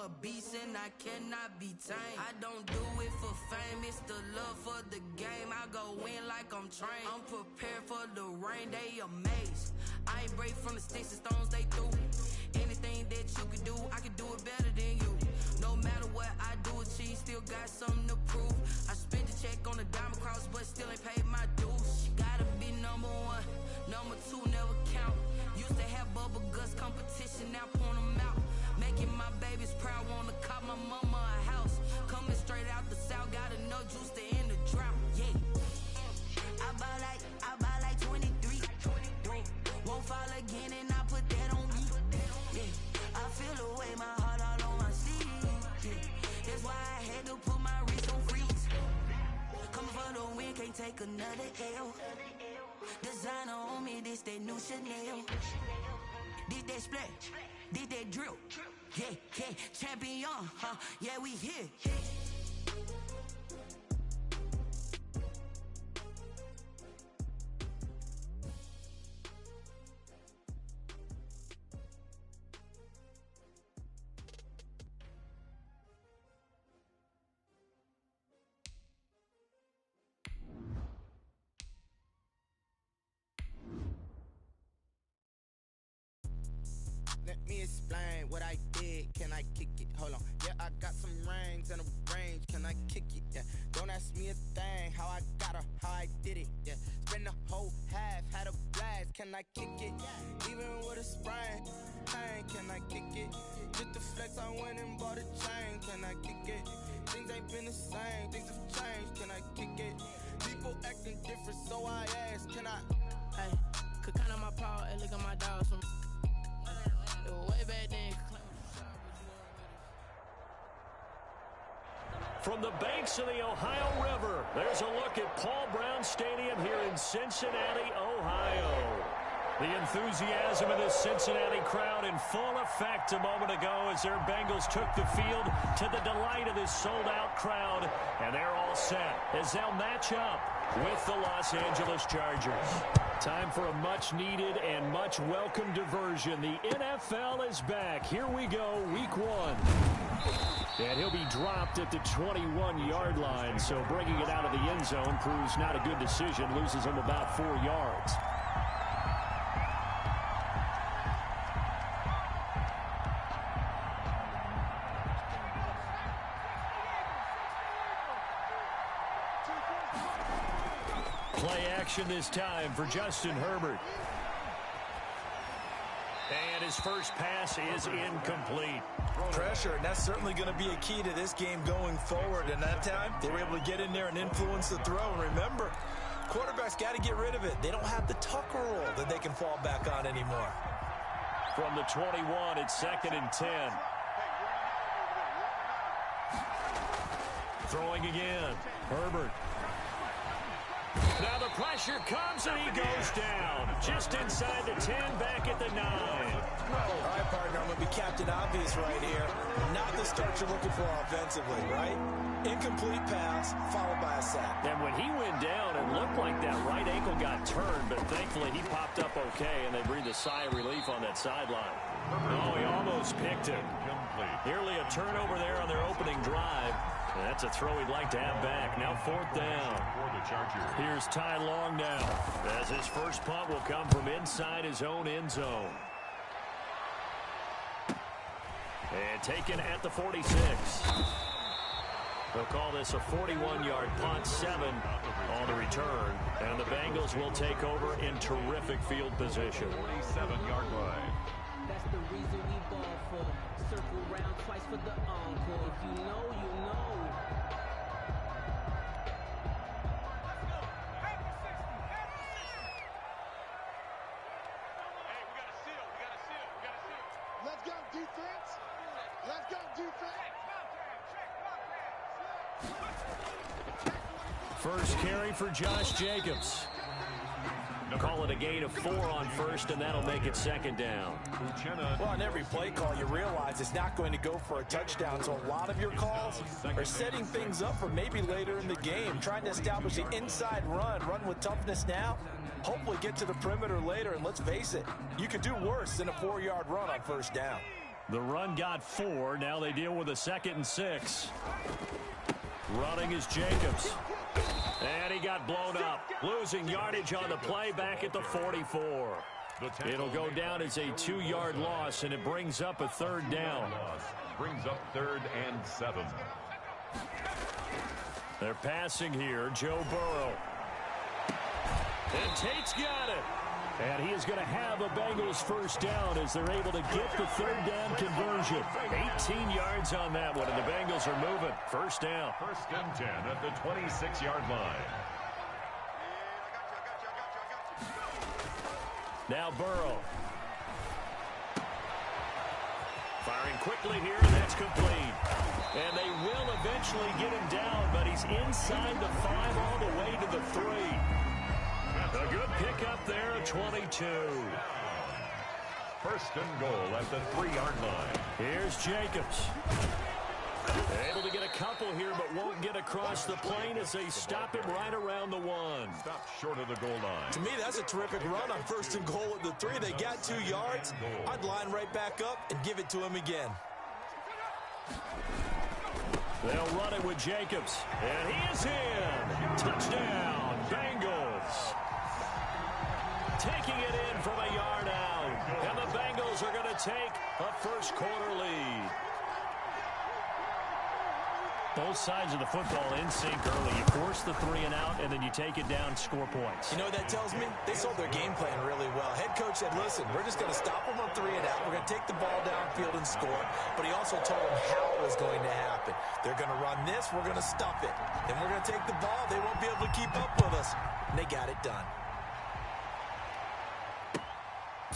a beast and I cannot be tamed. I don't do it for fame, it's the love for the game. I go in like I'm trained. I'm prepared for the rain, they amazed. I ain't break from the sticks and stones they threw. Anything that you can do, I can do it better than you. No matter what I do, achieve, still got something to prove. I spent the check on the diamond cross, but still ain't paid my dues. Gotta be number one, number two never count. Used to have bubble guts competition, now point them out. Making my babies proud, wanna cop my mama a house. Coming straight out the south, got enough juice to end the drought. Yeah, I buy like 23. Won't fall again and I put that on me. Yeah, I feel the way, my heart all on my sleeve. Yeah, that's why I had to put my wrist on freeze. Coming for the win, can't take another L. Designer on me, this that new Chanel. This that splash, this that drill. Yeah, champion, huh? Yeah, we here. Let me explain what I did. Can I kick it? Hold on. Yeah, I got some rings and a range. Can I kick it? Yeah. Don't ask me a thing. How I got her, how I did it. Yeah. Spend the whole half, had a blast. Can I kick it? Even with a sprain. Pain, can I kick it? Just the flex, I went and bought a chain. Can I kick it? Things ain't been the same. Things have changed. Can I kick it? People acting different, so I ask. Can I? Hey, could count on my paw and look at my dogs from way back then. From the banks of the Ohio River, there's a look at Paul Brown Stadium here in Cincinnati, Ohio. The enthusiasm of this Cincinnati crowd in full effect a moment ago as their Bengals took the field to the delight of this sold-out crowd. And they're all set as they'll match up with the Los Angeles Chargers. Time for a much-needed and much-welcome diversion. The NFL is back. Here we go, week one. And he'll be dropped at the 21-yard line, so bringing it out of the end zone proves not a good decision, loses him about 4 yards. Play action this time for Justin Herbert. And his first pass is incomplete. Pressure, and that's certainly going to be a key to this game going forward. And that time, they were able to get in there and influence the throw. And remember, quarterbacks got to get rid of it. They don't have the Tucker rule that they can fall back on anymore. From the 21, it's 2nd and 10. Throwing again. Herbert. Now the pressure comes and he goes down. Just inside the 10, back at the 9. All right, partner, I'm going to be Captain Obvious right here. Not the start you're looking for offensively, right? Incomplete pass, followed by a sack. And when he went down, it looked like that right ankle got turned, but thankfully he popped up okay, and they breathed a sigh of relief on that sideline. Oh, he almost picked it. Nearly a turnover there on their opening drive. And that's a throw he'd like to have back. Now 4th down. Here's Ty Long now, as his first punt will come from inside his own end zone. And taken at the 46. They'll call this a 41-yard punt, 7 on the return. And the Bengals will take over in terrific field position. 47-yard line. That's the reason we ball for. Circle round twice for the encore. If you know, you know. Let's go, defense. Let's go, defense. First carry for Josh Jacobs. Call it a gain of 4 on first, and that'll make it 2nd down. Well, on every play call, you realize it's not going to go for a touchdown, so a lot of your calls are setting things up for maybe later in the game, trying to establish an inside run with toughness now, hopefully get to the perimeter later, and let's face it, you could do worse than a 4-yard run on first down. The run got 4. Now they deal with a 2nd and 6. Running is Jacobs. And he got blown up. Losing yardage on the play back at the 44. It'll go down as a 2-yard loss, and it brings up a 3rd down. Brings up 3rd and 7. They're passing here. Joe Burrow. And Tate's got it. And he is going to have a Bengals 1st down as they're able to get the 3rd down conversion. 18 yards on that one, and the Bengals are moving. 1st down. 1st and 10 at the 26-yard line. Now Burrow. Firing quickly here, and that's complete. And they will eventually get him down, but he's inside the 5 all the way to the 3. A good pickup there at 22. 1st and goal at the 3-yard line. Here's Jacobs. Able to get a couple here, but won't get across the plane as they stop him right around the 1. Stop short of the goal line. To me, that's a terrific run on 1st and goal at the 3. They got 2 yards. I'd line right back up and give it to him again. They'll run it with Jacobs. And he is in. Touchdown, Bengals. Taking it in from a yard out. And the Bengals are going to take a 1st quarter lead. Both sides of the football in sync early. You force the 3 and out, and then you take it down, score points. You know what that tells me? They sold their game plan really well. Head coach said, listen, we're just going to stop them on 3 and out. We're going to take the ball downfield and score. But he also told them how it was going to happen. They're going to run this. We're going to stuff it. Then we're going to take the ball. They won't be able to keep up with us. And they got it done.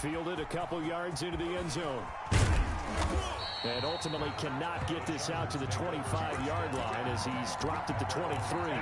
Fielded a couple yards into the end zone. And ultimately cannot get this out to the 25-yard line as he's dropped at the 23.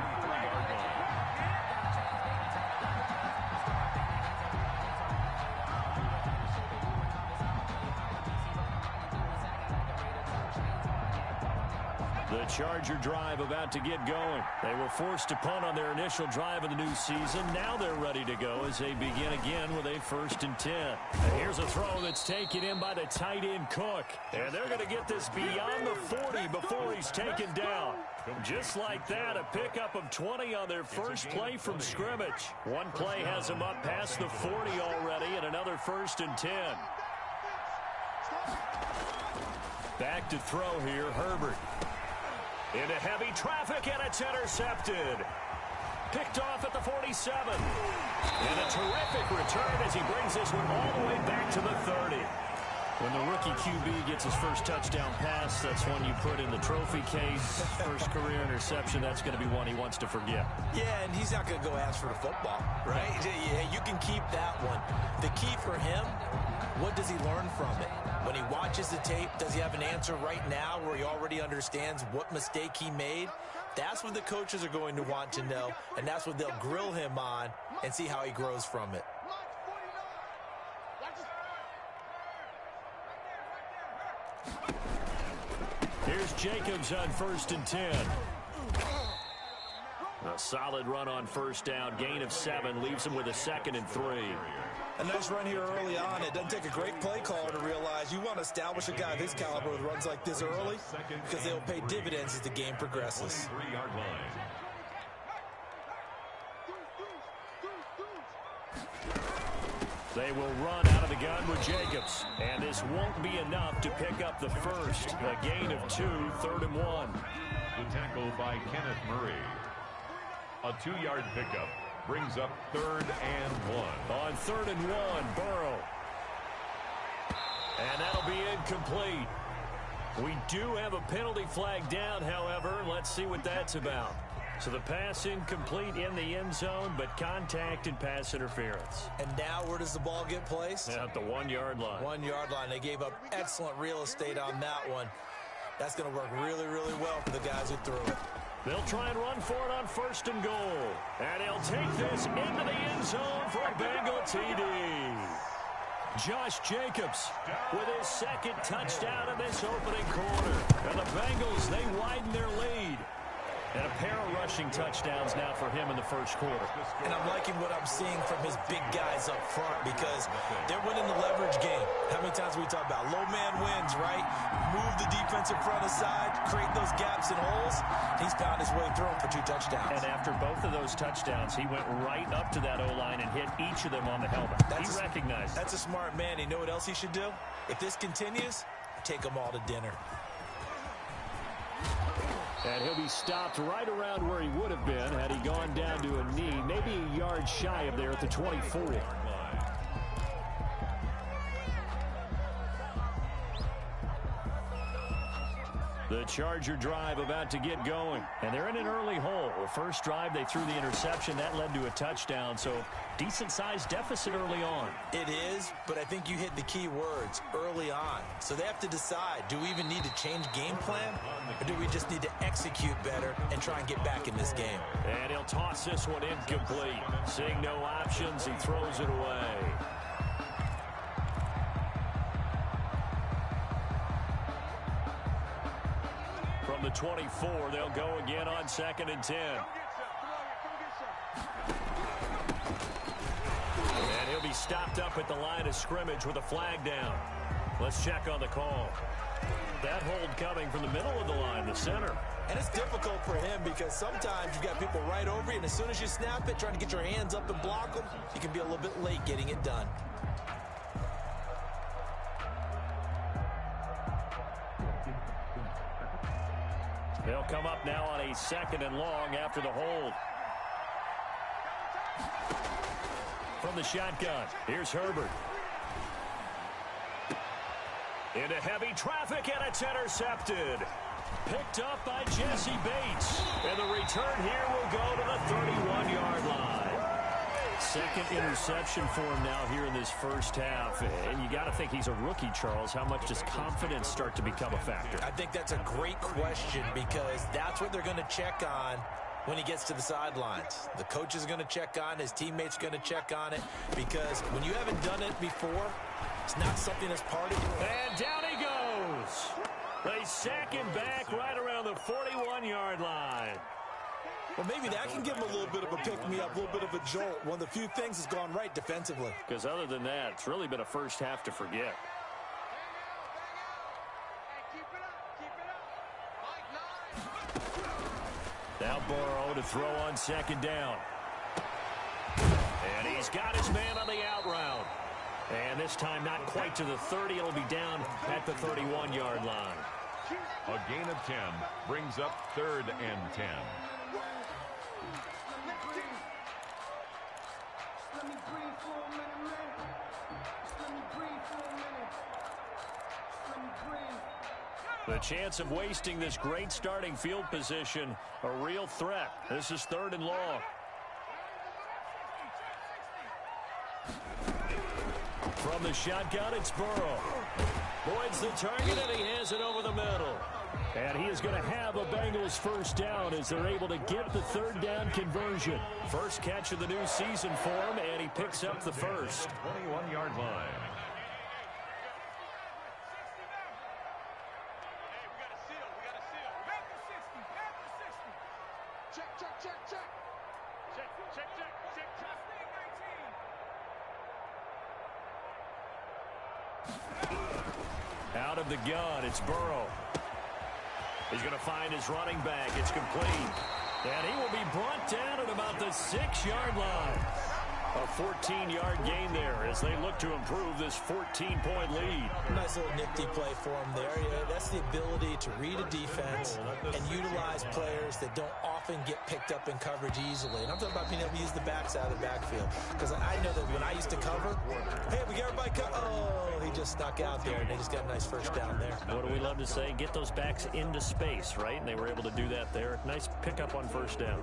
The Charger drive about to get going. They were forced to punt on their initial drive of the new season. Now they're ready to go as they begin again with a 1st and 10. And here's a throw that's taken in by the tight end Cook. And they're going to get this beyond the 40 before he's taken down. Just like that, a pickup of 20 on their first play from scrimmage. One play has them up past the 40 already, and another 1st and 10. Back to throw here, Herbert. Into heavy traffic, and it's intercepted. Picked off at the 47. And a terrific return as he brings this one all the way back to the 30. When the rookie QB gets his first touchdown pass, that's one you put in the trophy case. First career interception, that's going to be one he wants to forget. Yeah, and he's not going to go ask for the football, right? Yeah, you can keep that one. The key for him, what does he learn from it? When he watches the tape, does he have an answer right now where he already understands what mistake he made? That's what the coaches are going to want to know, and that's what they'll grill him on and see how he grows from it. Here's Jacobs on 1st and 10. A solid run on 1st down. Gain of 7 leaves him with a 2nd and 3. A nice run here early on. It doesn't take a great play caller to realize you want to establish a guy of his caliber with runs like this early because they'll pay dividends as the game progresses. 3-yard line. They will run out of the gun with Jacobs. And this won't be enough to pick up the first. A gain of 2, 3rd and 1. The tackle by Kenneth Murray. A 2-yard pickup brings up 3rd and 1. On 3rd and 1, Burrow. And that'll be incomplete. We do have a penalty flag down, however. Let's see what that's about. So the pass incomplete in the end zone, but contact and pass interference. And now where does the ball get placed? At the 1-yard line. 1-yard line. They gave up excellent real estate on that one. That's going to work really, really well for the guys who threw it. They'll try and run for it on 1st and goal. And he'll take this into the end zone for a Bengal TD. Josh Jacobs with his 2nd touchdown in this opening quarter. And the Bengals, they widen their lead. And a pair of rushing touchdowns now for him in the first quarter. And I'm liking what I'm seeing from his big guys up front because they're winning the leverage game. How many times we talk about low man wins, right? Move the defensive front aside, create those gaps and holes. He's found his way through them for 2 touchdowns. And after both of those touchdowns, he went right up to that O-line and hit each of them on the helmet. He recognized it. That's a smart man. You know what else he should do? If this continues, take them all to dinner. And he'll be stopped right around where he would have been had he gone down to a knee, maybe a yard shy of there at the 24. The Charger drive about to get going, and they're in an early hole. The first drive, they threw the interception. That led to a touchdown, so decent-sized deficit early on. It is, but I think you hit the key words, early on. So they have to decide, do we even need to change game plan, or do we just need to execute better and try and get back in this game? And he'll toss this one incomplete. Seeing no options, he throws it away. From the 24, they'll go again on 2nd and 10. And he'll be stopped up at the line of scrimmage with a flag down. Let's check on the call. That hold coming from the middle of the line, the center. And it's difficult for him because sometimes you've got people right over you, and as soon as you snap it, trying to get your hands up and block them, you can be a little bit late getting it done. They'll come up now on a 2nd and long after the hold. From the shotgun, here's Herbert. Into heavy traffic, and it's intercepted. Picked up by Jesse Bates. And the return here will go to the 31-yard line. 2nd interception for him now here in this first half. And you got to think he's a rookie, Charles. How much does confidence start to become a factor? I think that's a great question because that's what they're going to check on when he gets to the sidelines. The coach is going to check on, his teammates going to check on it, because when you haven't done it before, it's not something that's part of you. And down he goes. They sack him back right around the 41-yard line. Well, maybe that can give him a little bit of a pick-me-up, a little bit of a jolt. One of the few things that's gone right defensively. Because other than that, it's really been a first half to forget. Now Burrow to throw on 2nd down. And he's got his man on the out route. And this time not quite to the 30. It'll be down at the 31-yard line. A gain of 10 brings up 3rd and 10. The chance of wasting this great starting field position, a real threat. This is 3rd and long. From the shotgun, it's Burrow. Boyd's the target, and he has it over the middle. And he is going to have a Bengals first down as they're able to get the 3rd down conversion. First catch of the new season for him, and he picks up the first. 21-yard line. Out of the gun, it's Burrow. He's going to find his running back. It's complete. And he will be brought down at about the 6-yard line. A 14-yard gain there as they look to improve this 14-point lead. Nice little nifty play for him there. Yeah, that's the ability to read a defense and utilize players that don't often get picked up in coverage easily. And I'm talking about being able to use the backs out of the backfield. Because I know that when I used to cover, hey, we got everybody oh, he just snuck out there, and they just got a nice first down there. What do we love to say? Get those backs into space, right? And they were able to do that there. Nice pickup on first down.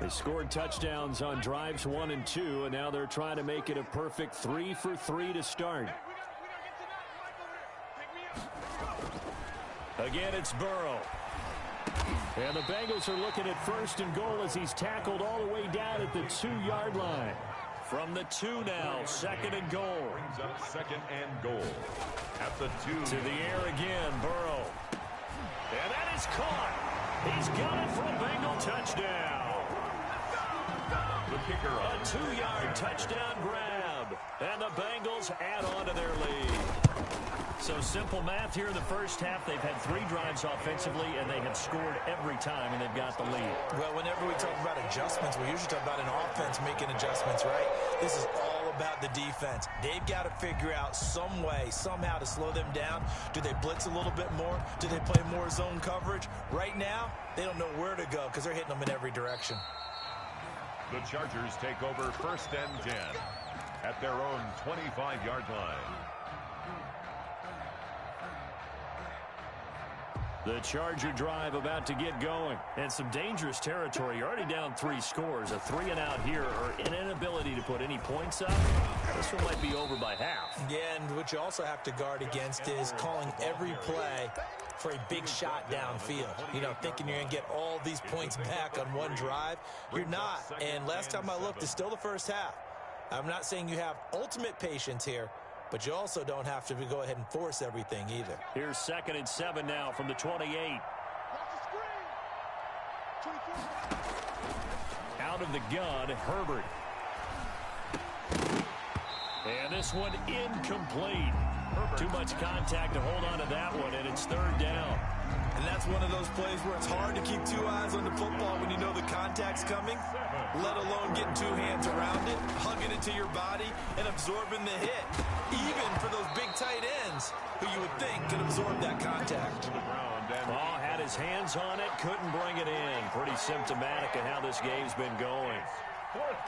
They scored touchdowns on drives 1 and 2, and now they're trying to make it a perfect 3 for 3 to start. Again, it's Burrow. And the Bengals are looking at 1st and goal as he's tackled all the way down at the 2-yard line. From the 2 now, 2nd and goal. Brings up 2nd and goal. At the 2. To the air again, Burrow. And that is caught. He's got it for a Bengal touchdown. The kicker A 2-yard touchdown grab. And the Bengals add on to their lead. So simple math here in the first half. They've had 3 drives offensively, and they have scored every time, and they've got the lead. Well, whenever we talk about adjustments, we usually talk about an offense making adjustments, right? This is all about the defense. They've got to figure out some way, somehow to slow them down. Do they blitz a little bit more? Do they play more zone coverage? Right now, they don't know where to go because they're hitting them in every direction. The Chargers take over 1st and 10 at their own 25-yard line. The Charger drive about to get going. And some dangerous territory. You're already down 3 scores. A 3-and-out here, or an inability to put any points up. This one might be over by half. Yeah, and what you also have to guard against is calling every play for a big shot downfield. You know, thinking you're going to get all these points back on one drive. You're not. And last time I looked, it's still the first half. I'm not saying you have ultimate patience here, but you also don't have to go ahead and force everything either. Here's 2nd and 7 now from the 28. Out of the gun, Herbert. And this one incomplete. Too much contact to hold on to that one, and it's 3rd down. And that's one of those plays where it's hard to keep 2 eyes on the football when you know the contact's coming, let alone getting 2 hands around it, hugging it to your body, and absorbing the hit. Even for those big tight ends who you would think could absorb that contact. Ball had his hands on it, couldn't bring it in. Pretty symptomatic of how this game's been going.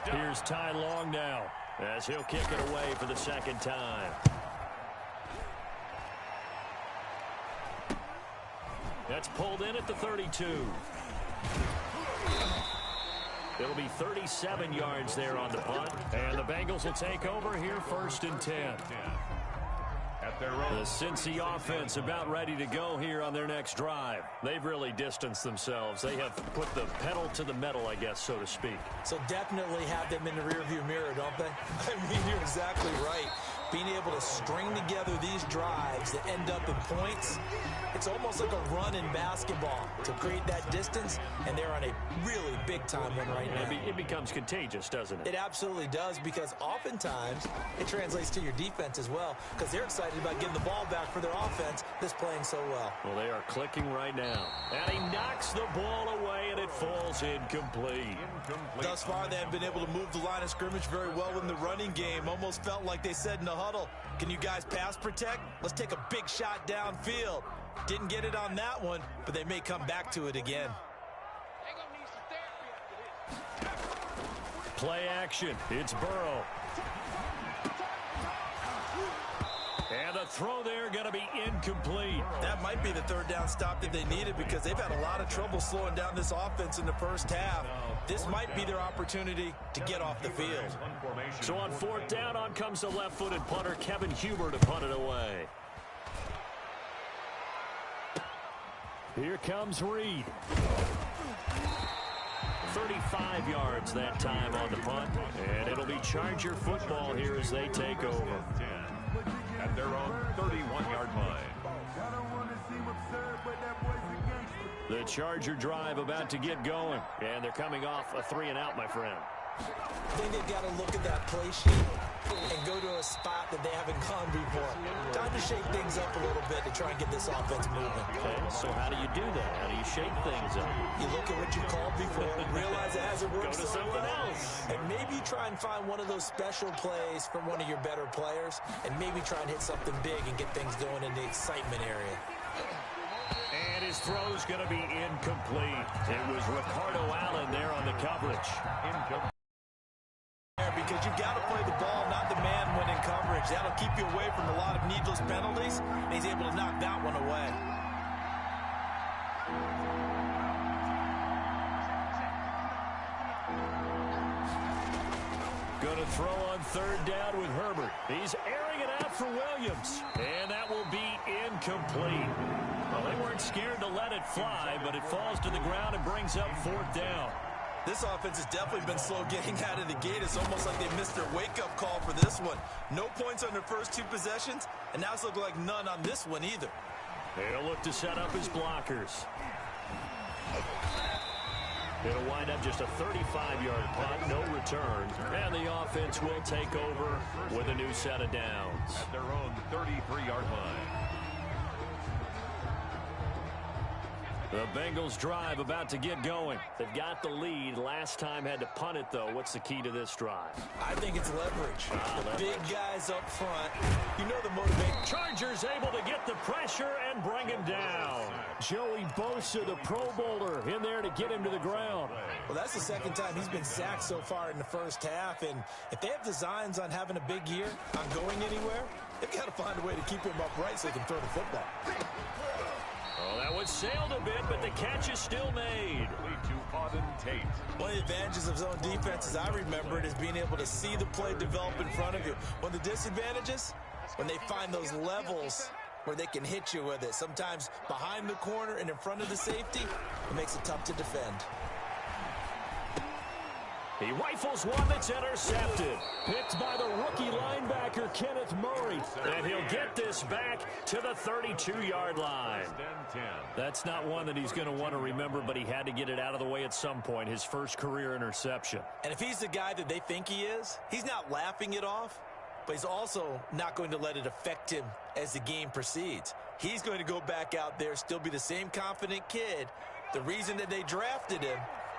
Here's Ty Long now, as he'll kick it away for the 2nd time. That's pulled in at the 32. It'll be 37 yards there on the punt. And the Bengals will take over here 1st and 10. The Cincy offense about ready to go here on their next drive. They've really distanced themselves. They have put the pedal to the metal, I guess, so to speak. So definitely have them in the rearview mirror, don't they? I mean, you're exactly right. Being able to string together these drives that end up in points, it's almost like a run in basketball to create that distance, and they're on a really big-time one right now. It becomes contagious, doesn't it? It absolutely does, because oftentimes it translates to your defense as well, because they're excited about getting the ball back for their offense that's playing so well. Well, they are clicking right now. And he knocks the ball away, and it falls incomplete. Thus far, they have been able to move the line of scrimmage very well in the running game. Almost felt like they said in the huddle, can you guys pass protect? Let's take a big shot downfield. Didn't get it on that one, but they may come back to it again. Play action. It's Burrow. And the throw there going to be incomplete. That might be the 3rd down stop that they needed, because they've had a lot of trouble slowing down this offense in the first half. This might be their opportunity to get off the field. So on 4th down, on comes the left-footed punter, Kevin Huber, to punt it away. Here comes Reed. 35 yards that time on the punt. And it'll be Charger football here as they take over. At their own 31-yard line. The Charger drive about to get going. And they're coming off a 3-and-out, my friend. I think they've got to look at that play sheet and go to a spot that they haven't gone before. Time to shake things up a little bit to try and get this offense moving. Okay, so how do you do that? How do you shake things up? You look at what you called before, realize it hasn't worked Go to so something well, else. and maybe try and find one of those special plays from one of your better players, and maybe try and hit something big and get things going in the excitement area. And his throw's going to be incomplete. It was Ricardo Allen there on the coverage. Because you've got to play the ball, not the man when in coverage. That'll keep you away from a lot of needless penalties, and he's able to knock that one away. Going to throw on 3rd down with Herbert. He's airing it out for Williams. And that will be incomplete. Well, they weren't scared to let it fly, but it falls to the ground and brings up 4th down. This offense has definitely been slow getting out of the gate. It's almost like they missed their wake-up call for this one. No points on their first 2 possessions, and now it's looking like none on this one either. They'll look to set up his blockers. It'll wind up just a 35-yard punt, no return, and the offense will take over with a new set of downs. At their own 33-yard line. The Bengals drive about to get going. They've got the lead. Last time had to punt it, though. What's the key to this drive? I think it's leverage. The big guys up front. You know the motivation. Chargers able to get the pressure and bring him down. Joey Bosa, the Pro Bowler, in there to get him to the ground. Well, that's the second time he's been sacked so far in the first half. And if they have designs on having a big year, on going anywhere, they've got to find a way to keep him upright so they can throw the football. Oh, that one sailed a bit, but the catch is still made. One of the advantages of zone defense, as I remember it, is being able to see the play develop in front of you. One of the disadvantages, when they find those levels where they can hit you with it. Sometimes behind the corner and in front of the safety, it makes it tough to defend. He rifles one that's intercepted. Picked by the rookie linebacker, Kenneth Murray. And he'll get this back to the 32-yard line. That's not one that he's going to want to remember, but he had to get it out of the way at some point, his first career interception. And if he's the guy that they think he is, he's not laughing it off, but he's also not going to let it affect him as the game proceeds. He's going to go back out there, still be the same confident kid, the reason that they drafted him,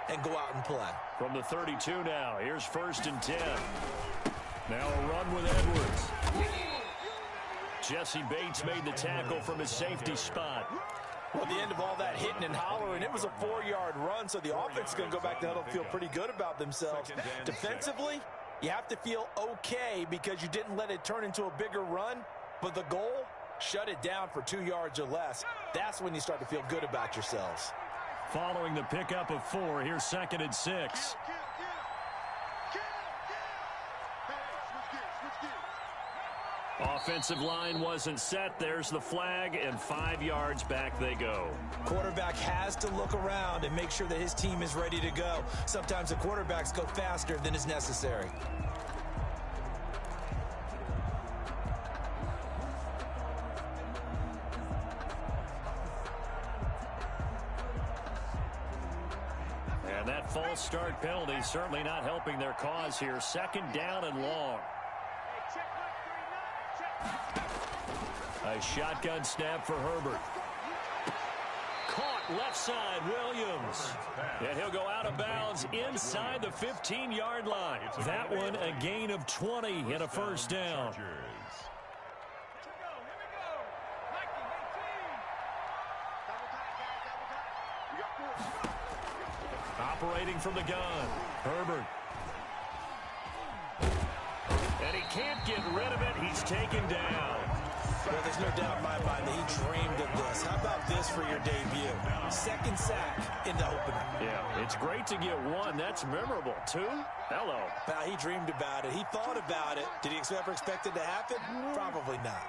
and go out and play. From the 32 now, here's 1st and 10. Now a run with Edwards. Jesse Bates made the tackle from his safety spot. Well, at the end of all that hitting and hollering, it was a 4-yard run, so the offense is going to go back to huddle and feel pretty good about themselves. Defensively, you have to feel okay because you didn't let it turn into a bigger run, but the goal, shut it down for 2 yards or less. That's when you start to feel good about yourselves. Following the pickup of 4, here's 2nd and 6. Offensive line wasn't set. There's the flag, and 5 yards back they go. Quarterback has to look around and make sure that his team is ready to go. Sometimes the quarterbacks go faster than is necessary. And that false start penalty certainly not helping their cause here. 2nd down and long. A shotgun snap for Herbert. Caught left side, Williams. And he'll go out of bounds inside the 15-yard line. That one a gain of 20 and a 1st down. Operating from the gun, Herbert. And he can't get rid of it. He's taken down. Well, there's no doubt in my mind that he dreamed of this. How about this for your debut? 2nd sack in the opener. Yeah, it's great to get 1. That's memorable. 2? Hello. Well, he dreamed about it. He thought about it. Did he ever expect it to happen? Probably not.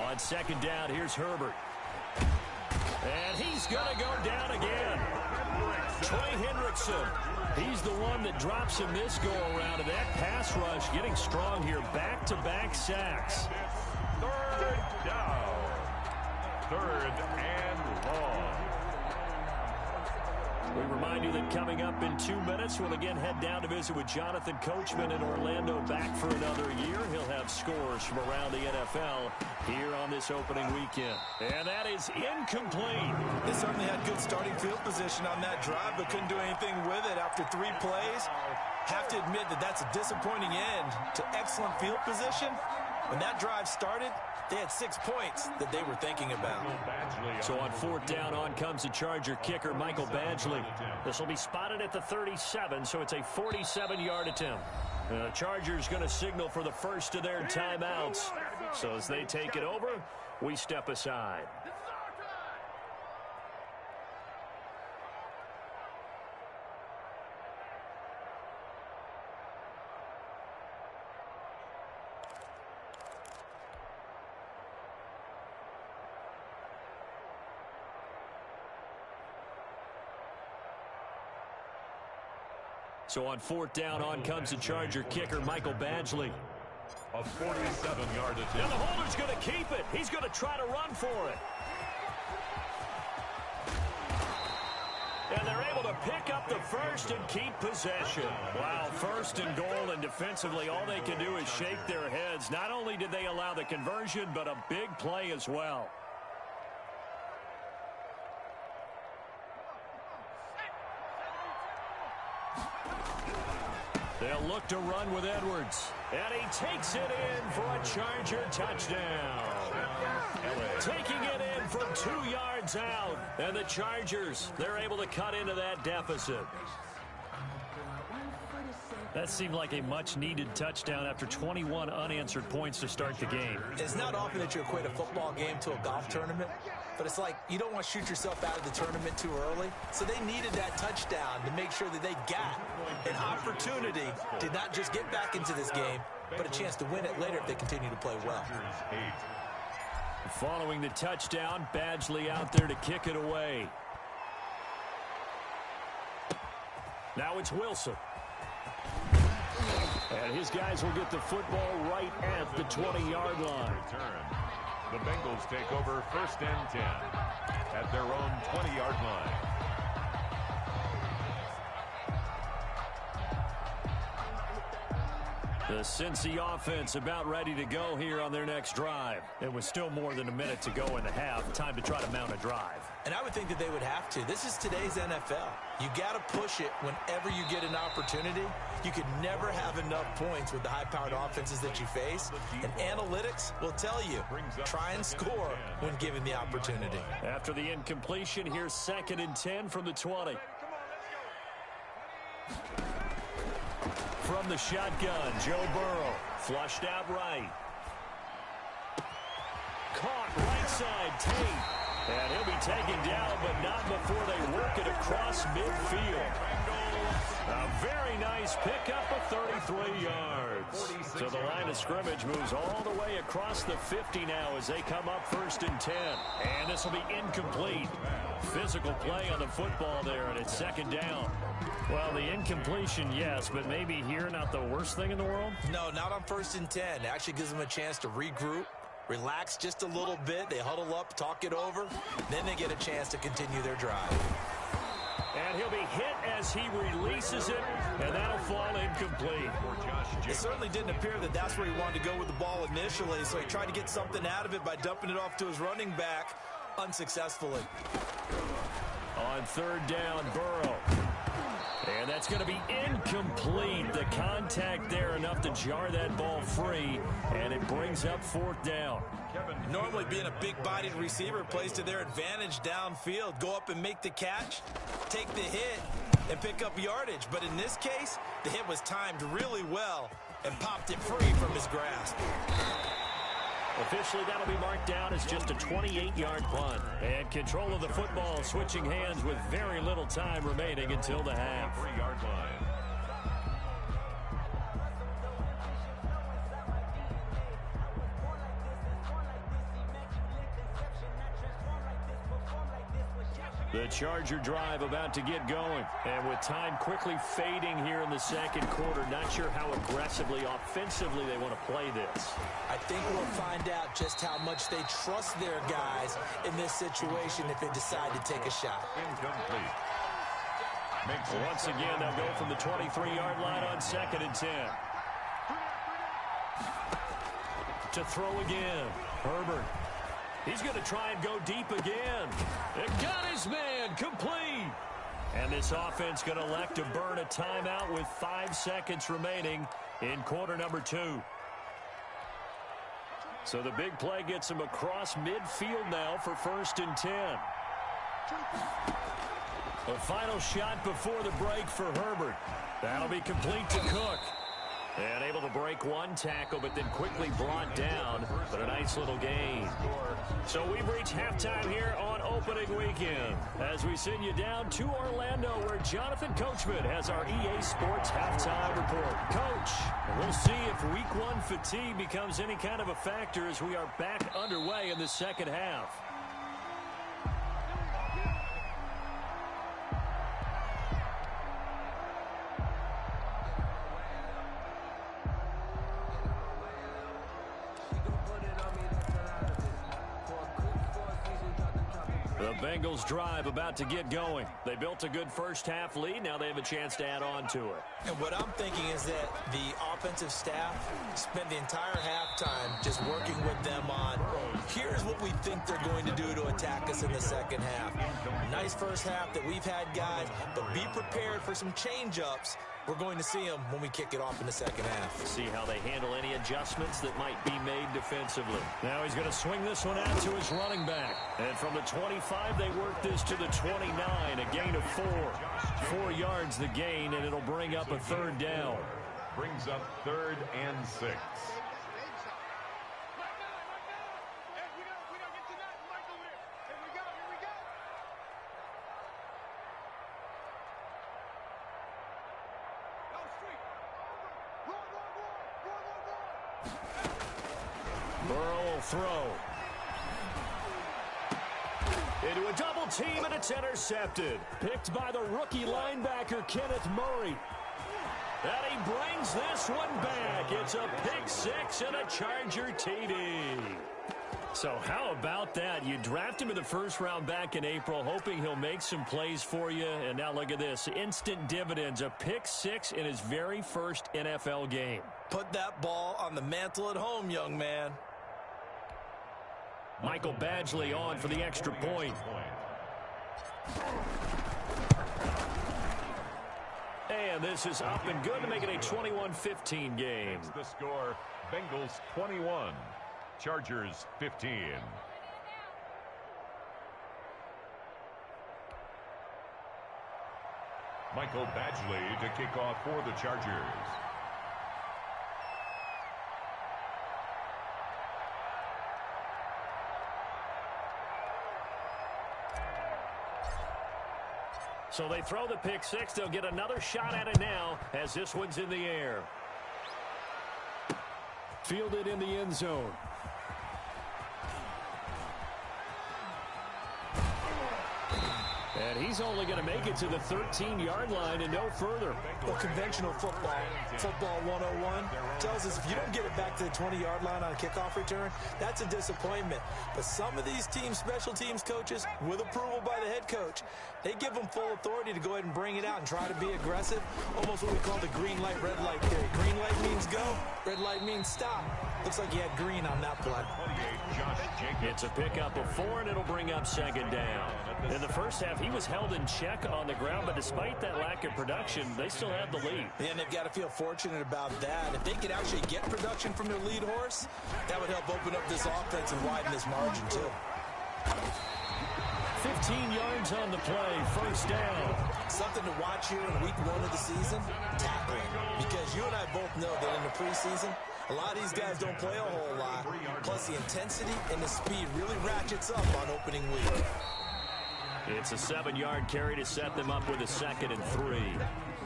On 2nd down, here's Herbert. And he's going to go down again. Trey Hendrickson. He's the one that drops him this go-around. And that pass rush getting strong here. Back-to-back sacks. 3rd down. 3rd and long. We remind you that coming up in 2 minutes, we'll again head down to visit with Jonathan Coachman in Orlando, back for another year. He'll have scores from around the NFL here on this opening weekend. And that is incomplete. They certainly had good starting field position on that drive, but couldn't do anything with it after 3 plays. Have to admit that that's a disappointing end to excellent field position. When that drive started, they had 6 points that they were thinking about. So on 4th down, on comes the Charger kicker, Michael Badgley. This will be spotted at the 37, so it's a 47-yard attempt. The Chargers going to signal for the first of their timeouts. So as they take it over, we step aside. So on 4th down, on comes the Charger kicker, Michael Badgley. A 47-yard attempt. And the holder's going to keep it. He's going to try to run for it. And they're able to pick up the first and keep possession. Wow, 1st and goal, and defensively all they can do is shake their heads. Not only did they allow the conversion, but a big play as well. They'll look to run with Edwards. And he takes it in for a Charger touchdown. Taking it in from 2 yards out. And the Chargers, they're able to cut into that deficit. That seemed like a much-needed touchdown after 21 unanswered points to start the game. It's not often that you equate a football game to a golf tournament, but it's like you don't want to shoot yourself out of the tournament too early. So they needed that touchdown to make sure that they got an opportunity to not just get back into this game, but a chance to win it later if they continue to play well. Following the touchdown, Badgley out there to kick it away. Now it's Wilson. And his guys will get the football right at the 20-yard line. The Bengals take over 1st and 10 at their own 20-yard line. The Cincy offense about ready to go here on their next drive. It was still more than a minute to go in the half. Time to try to mount a drive. And I would think that they would have to. This is today's NFL. You got to push it whenever you get an opportunity. You could never have enough points with the high-powered offenses that you face. And analytics will tell you, try and score when given the opportunity. After the incompletion, here's 2nd and 10 from the 20. From the shotgun, Joe Burrow, flushed out right. Caught right side, Tate. And he'll be taken down, but not before they work it across midfield. A very nice pickup of 33 yards. So the line of scrimmage moves all the way across the 50 now as they come up 1st and 10. And this will be incomplete. Physical play on the football there, and it's 2nd down. Well, the incompletion, yes, but maybe here not the worst thing in the world? No, not on 1st and 10. It actually gives them a chance to regroup, relax just a little bit. They huddle up, talk it over. Then they get a chance to continue their drive. And he'll be hit as he releases it, and that'll fall incomplete. It certainly didn't appear that that's where he wanted to go with the ball initially, so he tried to get something out of it by dumping it off to his running back unsuccessfully. On 3rd down, Burrow. And that's going to be incomplete. The contact there enough to jar that ball free, and it brings up 4th down. Normally being a big-bodied receiver plays to their advantage downfield. Go up and make the catch, take the hit, and pick up yardage. But in this case, the hit was timed really well and popped it free from his grasp. Officially, that'll be marked down as just a 28-yard punt. And control of the football switching hands with very little time remaining until the half. 3-yard line. The Charger drive about to get going. And with time quickly fading here in the 2nd quarter, not sure how aggressively, offensively they want to play this. I think we'll find out just how much they trust their guys in this situation if they decide to take a shot. Incomplete. Once again, they'll go from the 23-yard line on 2nd and 10. To throw again. Herbert. He's going to try and go deep again. It got his man complete. And this offense going to elect to burn a timeout with 5 seconds remaining in quarter number 2. So the big play gets him across midfield now for 1st and 10. A final shot before the break for Herbert. That'll be complete to Cook. And able to break one tackle, but then quickly brought down. But a nice little gain. So we've reached halftime here on opening weekend as we send you down to Orlando where Jonathan Coachman has our EA Sports halftime report. Coach, we'll see if week 1 fatigue becomes any kind of a factor as we are back underway in the 2nd half. The Bengals drive about to get going. They built a good first-half lead. Now they have a chance to add on to it. And what I'm thinking is that the offensive staff spent the entire halftime just working with them on, here's what we think they're going to do to attack us in the second half. Nice first half that we've had, guys, but be prepared for some change-ups. We're going to see them when we kick it off in the second half. See how they handle any adjustments that might be made defensively. Now he's going to swing this one out to his running back. And from the 25, they work this to the 29, a gain of 4. 4 yards the gain, and it'll bring up a third down. Brings up 3rd and 6. Burrow will throw. Into a double team, and it's intercepted. Picked by the rookie linebacker, Kenneth Murray. And he brings this one back. It's a pick 6 and a Charger TD. So how about that? You draft him in the first round back in April, hoping he'll make some plays for you. And now look at this. Instant dividends. A pick 6 in his very first NFL game. Put that ball on the mantle at home, young man. Michael Badgley on for the extra point. And this is up and good to make it a 21-15 game. The score, Bengals 21, Chargers 15. Michael Badgley to kick off for the Chargers. So they throw the pick 6. They'll get another shot at it now as this one's in the air. Fielded in the end zone. And he's only going to make it to the 13-yard line and no further. Well, conventional football 101, tells us if you don't get it back to the 20-yard line on a kickoff return, that's a disappointment. But some of these teams, special teams coaches, with approval by the head coach, they give them full authority to go ahead and bring it out and try to be aggressive. Almost what we call the green light, red light theory. Green light means go, red light means stop. Looks like you had green on that play. It's a pickup of 4, and it'll bring up second down. In the first half, he was held in check on the ground, but despite that lack of production, they still have the lead. Yeah, and they've got to feel fortunate about that. If they could actually get production from their lead horse, that would help open up this offense and widen this margin, too. 15 yards on the play, first down. Something to watch here in week 1 of the season, tackling. Because you and I both know that in the preseason, a lot of these guys don't play a whole lot. Plus, the intensity and the speed really ratchets up on opening week. It's a 7-yard carry to set them up with a 2nd and 3.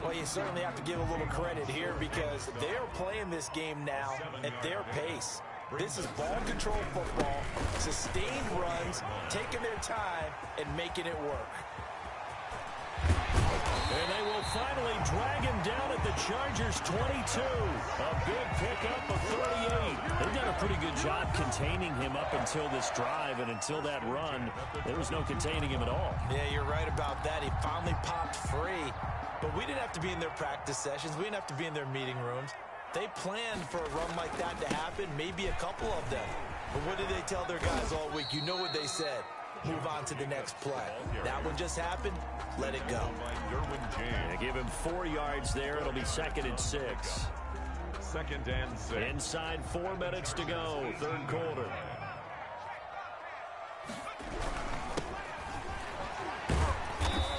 Well, you certainly have to give a little credit here because they're playing this game now at their pace. This is ball control football, sustained runs, taking their time, and making it work. And they will finally drag him down at the Chargers' 22. A big pickup of 38. They've done a pretty good job containing him up until this drive, and until that run, there was no containing him at all. Yeah, you're right about that. He finally popped free. But we didn't have to be in their practice sessions. We didn't have to be in their meeting rooms. They planned for a run like that to happen, maybe a couple of them. But what did they tell their guys all week? You know what they said. Move on to the next play. That one just happened. Let it go. They give him 4 yards there. It'll be 2nd and 6. 2nd and 6. Inside 4 minutes to go, third quarter.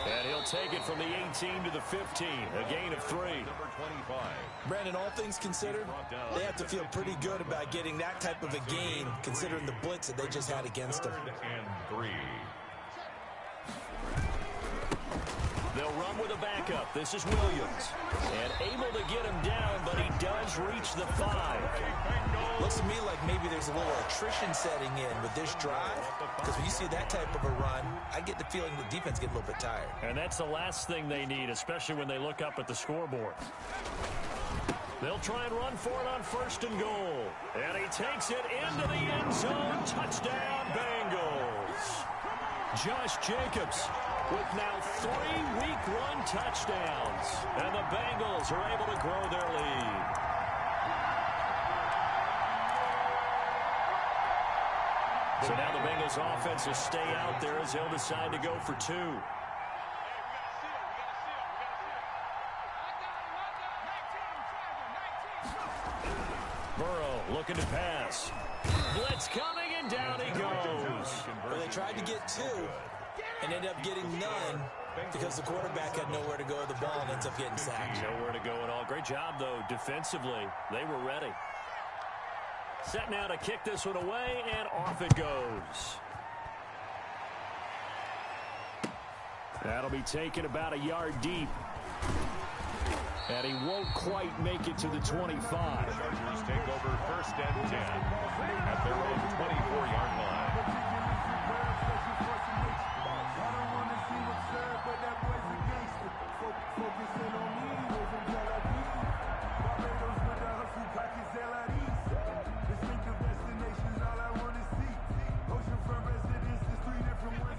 And he'll take it from the 18 to the 15. A gain of 3. Number 25. Brandon, all things considered, they have to feel pretty good about getting that type of a gain, considering the blitz that they just had against them. 3rd and 3. They'll run with a backup. This is Williams. And able to get him down, but he does reach the 5. Looks to me like maybe there's a little attrition setting in with this drive. Because when you see that type of a run, I get the feeling the defense get a little bit tired. And that's the last thing they need, especially when they look up at the scoreboard. They'll try and run for it on 1st and goal. And he takes it into the end zone. Touchdown, Bengals. Josh Jacobs with now 3 Week 1 touchdowns. And the Bengals are able to grow their lead. So now the Bengals offense will stay out there as they'll decide to go for 2. Burrow looking to pass. Blitz coming, and down he goes. Well, they tried to get 2 and ended up getting none because the quarterback had nowhere to go with the ball and ends up getting sacked. Nowhere to go at all. Great job, though, defensively. They were ready. Set now to kick this one away, and off it goes. That'll be taken about a yard deep. And he won't quite make it to the 25. Chargers take over 1st and 10 at their own 24-yard line.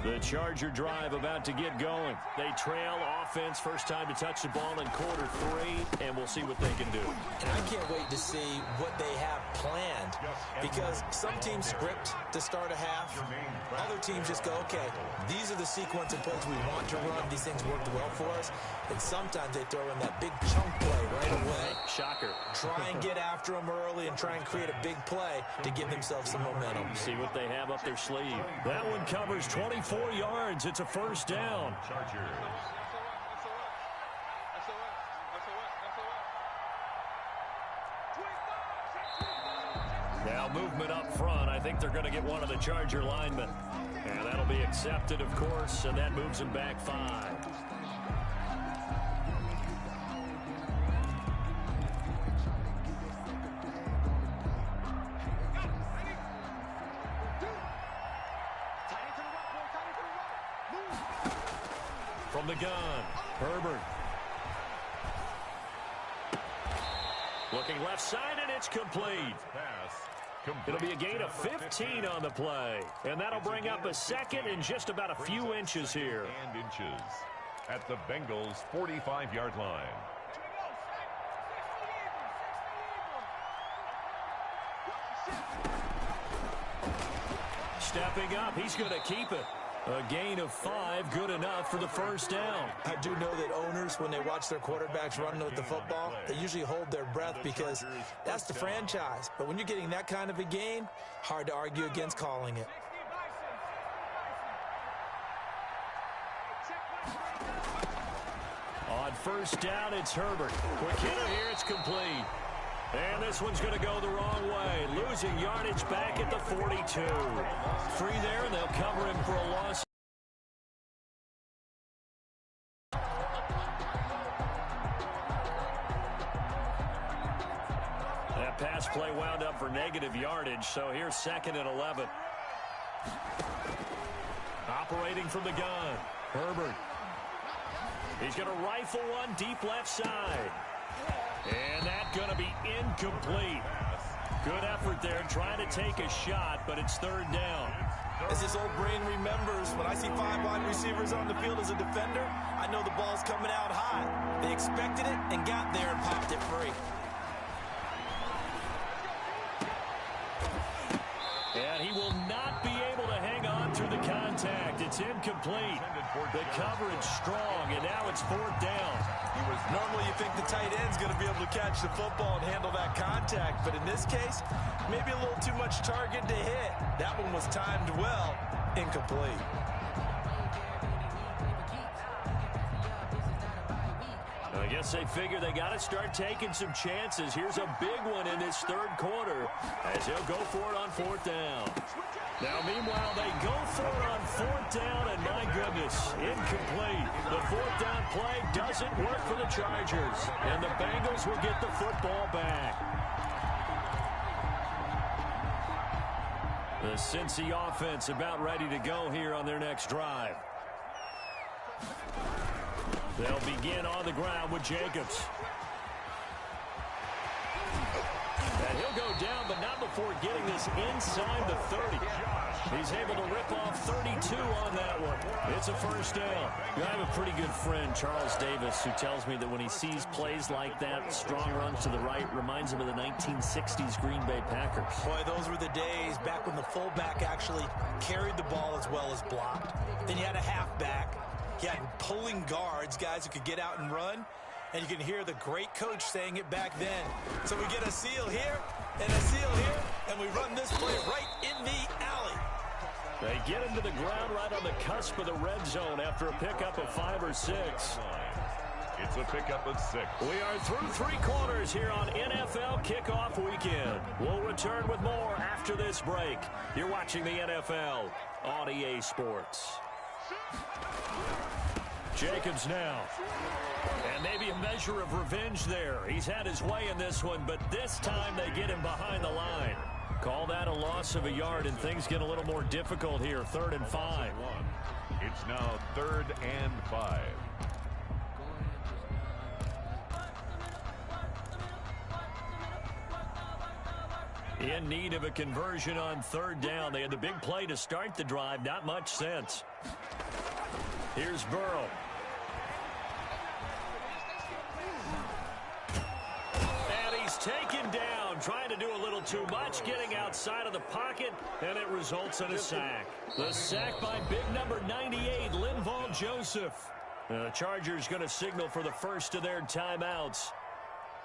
The Charger drive about to get going. They trail offense, first time to touch the ball in quarter 3, and we'll see what they can do. And I can't wait to see what they have planned, because some teams script to start a half. Other teams just go, okay, these are the sequence of plays we want to run. These things worked well for us. And sometimes they throw in that big chunk play right away. Shocker. Try and get after them early and try and create a big play to give themselves some momentum. See what they have up their sleeve. That one covers 24 yards. It's a first down. Chargers. Now movement up front. I think they're going to get one of the Charger linemen. And that'll be accepted, of course, and that moves them back 5. From the gun, Herbert. Looking left side, and it's complete. It'll be a gain of 15 on the play. And that'll bring up a second and just about a few inches here. And inches at the Bengals' 45-yard line. Stepping up, he's going to keep it. A gain of 5, good enough for the first down. I do know that owners, when they watch their quarterbacks running with the football, they usually hold their breath because that's the franchise. But when you're getting that kind of a gain, hard to argue against calling it. On first down, it's Herbert. Quick hitter here, it's complete. And this one's going to go the wrong way. Losing yardage back at the 42. Free there, and they'll cover him for a loss. That pass play wound up for negative yardage, so here's 2nd and 11. Operating from the gun, Herbert. He's going to rifle one deep left side. And that's going to be incomplete. Good effort there trying to take a shot, but it's 3rd down. As this old brain remembers, when I see 5 wide receivers on the field as a defender, I know the ball's coming out high. They expected it and got there and popped it free. And he will not be able to hang on through the contact. It's incomplete. The coverage strong, and now it's 4th down. Normally you think the tight end's going to be able to catch the football and handle that contact, but in this case, maybe a little too much target to hit. That one was timed well, incomplete. I guess they figure they got to start taking some chances. Here's a big one in this 3rd quarter as he'll go for it on 4th down. Now, meanwhile, they go for it on 4th down, and my goodness, incomplete. The 4th down play doesn't work for the Chargers, and the Bengals will get the football back. The Cincy offense about ready to go here on their next drive. They'll begin on the ground with Jacobs. And he'll go down, but not before getting this inside the 30. He's able to rip off 32 on that one. It's a first down. I have a pretty good friend, Charles Davis, who tells me that when he sees plays like that, strong runs to the right, reminds him of the 1960s Green Bay Packers. Boy, those were the days back when the fullback actually carried the ball as well as blocked. Then you had a halfback. You had pulling guards, guys who could get out and run. And you can hear the great coach saying it back then. So we get a seal here and a seal here, and we run this play right in the alley. They get him to the ground right on the cusp of the red zone after a pickup of 5 or 6. It's a pickup of 6. We are through 3 quarters here on NFL Kickoff Weekend. We'll return with more after this break. You're watching the NFL on EA Sports. Jacobs now. And maybe a measure of revenge there. He's had his way in this one, but this time they get him behind the line. Call that a loss of a yard, and things get a little more difficult here. 3rd and 5. It's now 3rd and 5. In need of a conversion on 3rd down. They had the big play to start the drive. Not much sense. Here's Burrow. And he's taken down, trying to do a little too much, getting outside of the pocket, and it results in a sack. The sack by big number 98, Linval Joseph. And the Chargers going to signal for the first of their timeouts.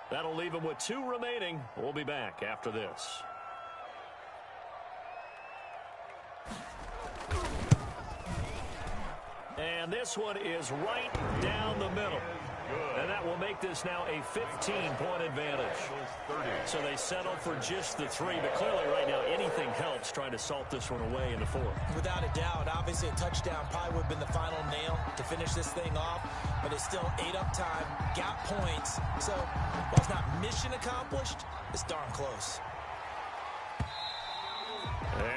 That'll leave them with 2 remaining. We'll be back after this. And this one is right down the middle. And that will make this now a 15-point advantage. So they settle for just the 3, but clearly right now anything helps trying to salt this one away in the 4th. Without a doubt, obviously a touchdown probably would have been the final nail to finish this thing off, but it's still 8 up time, got points. So while it's not mission accomplished, it's darn close.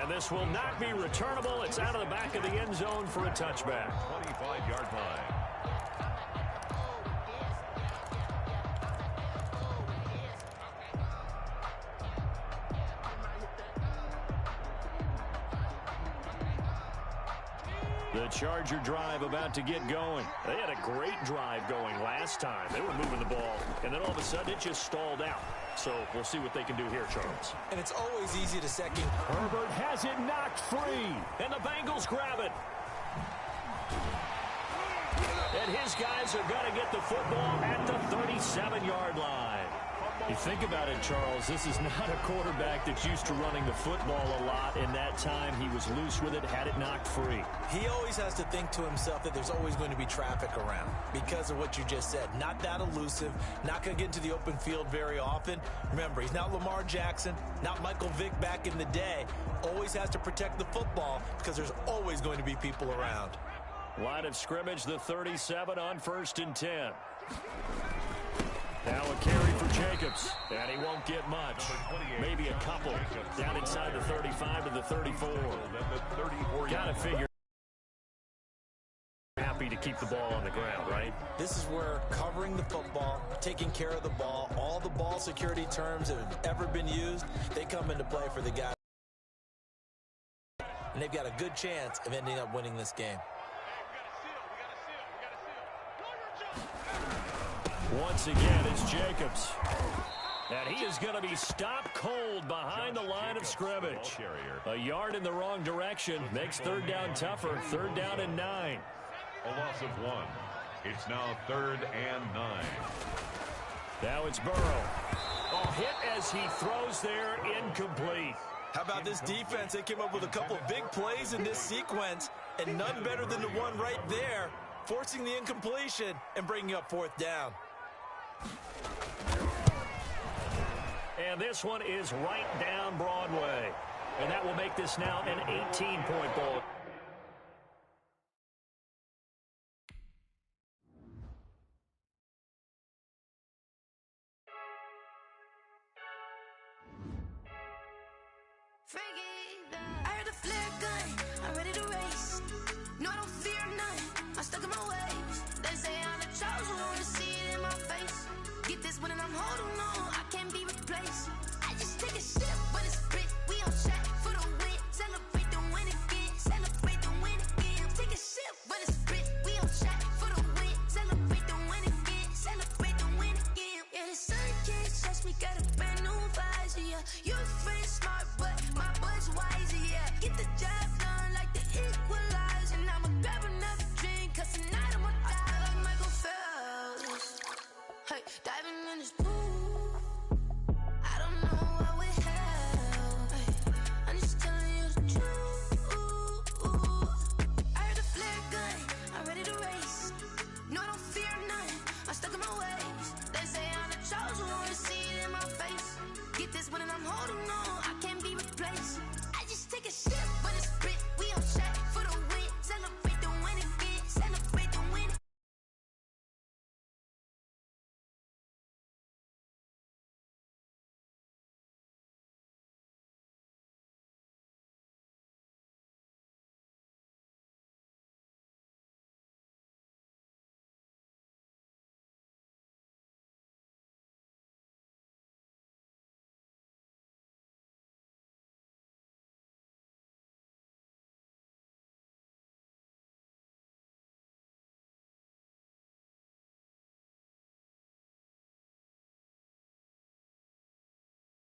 And this will not be returnable. It's out of the back of the end zone for a touchback. 25-yard line. The Charger drive about to get going. They had a great drive going last time. They were moving the ball, and then all of a sudden it just stalled out. So we'll see what they can do here, Charles. And it's always easy to second. Herbert has it knocked free, and the Bengals grab it. And his guys are going to get the football at the 37-yard line. You think about it, Charles, this is not a quarterback that's used to running the football a lot. In that time, he was loose with it, had it knocked free. He always has to think to himself that there's always going to be traffic around because of what you just said. Not that elusive, not going to get into the open field very often. Remember, he's not Lamar Jackson, not Michael Vick back in the day. Always has to protect the football because there's always going to be people around. Line of scrimmage, the 37 on 1st and 10. Now a carry for Jacobs, and he won't get much. Maybe a couple. Down inside the 35 to the 34. Got to figure happy to keep the ball on the ground, right? This is where covering the football, taking care of the ball, all the ball security terms that have ever been used, they come into play for the guy. And they've got a good chance of ending up winning this game. Once again, it's Jacobs. And he is going to be stopped cold behind the line of scrimmage. A yard in the wrong direction makes 3rd down tougher. 3rd down and 9. A loss of 1. It's now 3rd and 9. Now it's Burrow. A hit as he throws there, incomplete. How about this defense? They came up with a couple big plays in this sequence, and none better than the one right there, forcing the incompletion and bringing up 4th down. And this one is right down Broadway. And that will make this now an 18-point ball. I heard a flare gun, I'm ready to race. No, I don't fear none, I'm stuck in my ways. They say I'm the chosen one, see it in my face. Get this one and I'm holding on, I can't be replaced. I just take your shit.